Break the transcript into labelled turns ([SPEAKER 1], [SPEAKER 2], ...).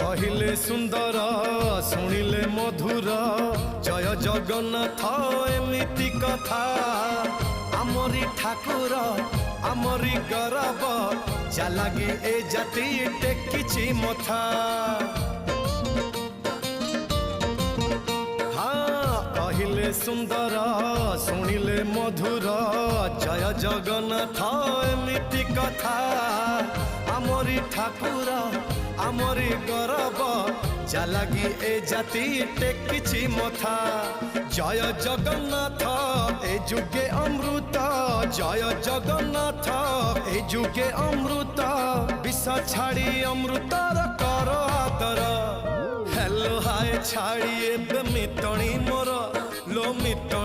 [SPEAKER 1] कहिले सुंदर शुणिले मधुर जय जगन्नाथ एमिति कथा आमरी ठाकुर आमरी गौरव जालागी ए जाति टेकिछि मथा। हाँ कहिले सुंदर शुणिले मधुर जय जगन्नाथ एमिति कथा आमरी ठाकुर आमरी गौरव जालागी ए जाति टेकिछि मथा। जय जगन्नाथ ए जुगे अमृत जय जगन्नाथ ए जुगे अमृत विष छाड़ी अमृतर कर आदर हेलो हाय छाड़ी एबे मितणी मोर लो मितणी